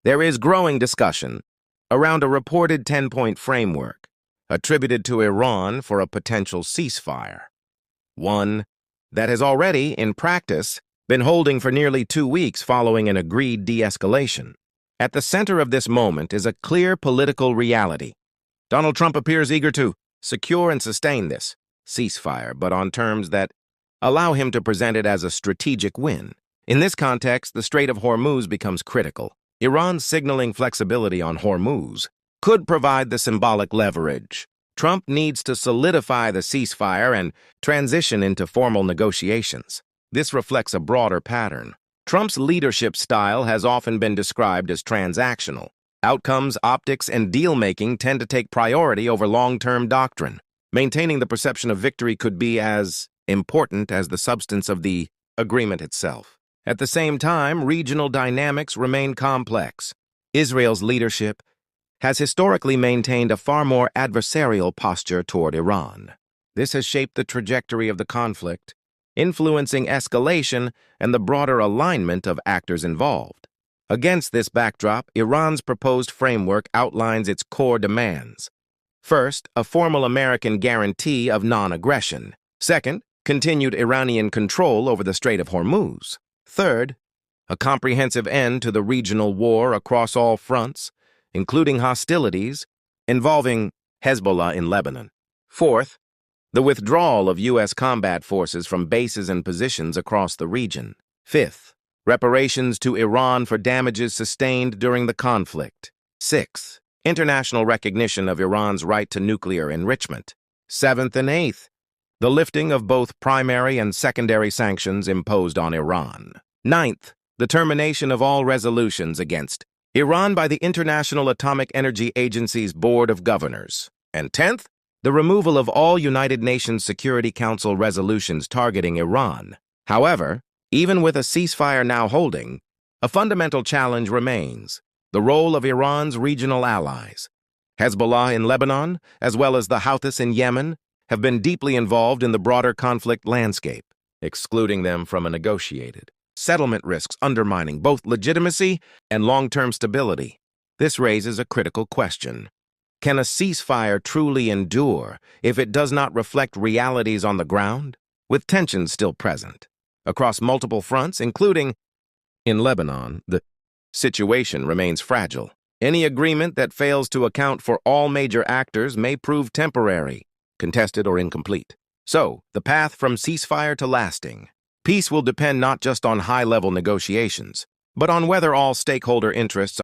There is growing discussion around a reported 10-point framework attributed to Iran for a potential ceasefire, one that has already, in practice, been holding for nearly 2 weeks following an agreed de-escalation. At the center of this moment is a clear political reality. Donald Trump appears eager to secure and sustain this ceasefire, but on terms that allow him to present it as a strategic win. In this context, the Strait of Hormuz becomes critical. Iran's signaling flexibility on Hormuz could provide the symbolic leverage. Trump needs to solidify the ceasefire and transition into formal negotiations. This reflects a broader pattern. Trump's leadership style has often been described as transactional. Outcomes, optics, and deal-making tend to take priority over long-term doctrine. Maintaining the perception of victory could be as important as the substance of the agreement itself. At the same time, regional dynamics remain complex. Israel's leadership has historically maintained a far more adversarial posture toward Iran. This has shaped the trajectory of the conflict, influencing escalation and the broader alignment of actors involved. Against this backdrop, Iran's proposed framework outlines its core demands. First, a formal American guarantee of non-aggression. Second, continued Iranian control over the Strait of Hormuz. Third, a comprehensive end to the regional war across all fronts, including hostilities involving Hezbollah in Lebanon. Fourth, the withdrawal of U.S. combat forces from bases and positions across the region. Fifth, reparations to Iran for damages sustained during the conflict. Sixth, international recognition of Iran's right to nuclear enrichment. Seventh and eighth, the lifting of both primary and secondary sanctions imposed on Iran. Ninth, the termination of all resolutions against Iran by the International Atomic Energy Agency's Board of Governors. And 10th, the removal of all United Nations Security Council resolutions targeting Iran. However, even with a ceasefire now holding, a fundamental challenge remains: the role of Iran's regional allies. Hezbollah in Lebanon, as well as the Houthis in Yemen, have been deeply involved in the broader conflict landscape. Excluding them from a negotiated settlement risks undermining both legitimacy and long-term stability. This raises a critical question. Can a ceasefire truly endure if it does not reflect realities on the ground? With tensions still present across multiple fronts, including in Lebanon, the situation remains fragile. Any agreement that fails to account for all major actors may prove temporary, contested, or incomplete. So, the path from ceasefire to lasting peace will depend not just on high-level negotiations, but on whether all stakeholder interests